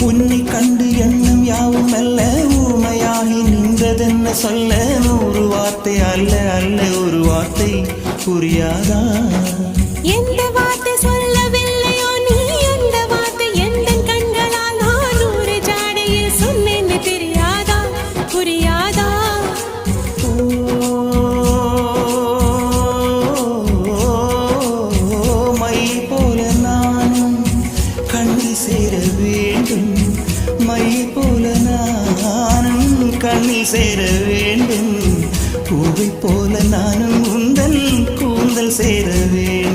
உன்னை கண்டு எண்ணம் யாவும் அல்ல ஊமையாகி நின்றதென்ன சொல்ல 100 வார்த்தை அல்ல அல்ல ஒரு வார்த்தை புரியாதா எந்த வார்த்தை சொல்லவில்லையோ நீ அந்த வார்த்தை எந்த கண்களால் நான் 100 ஜாடையில் சொன்னேன்னு தெரியாதா புரியாதா மை போல நானும் கண்ணில் சேர வேண்டும் மை போல நானும் கண்ணில் சேர வேண்டும் பூவை போல நானும் உந்தன் கூந்தல் சேர வேண்டும்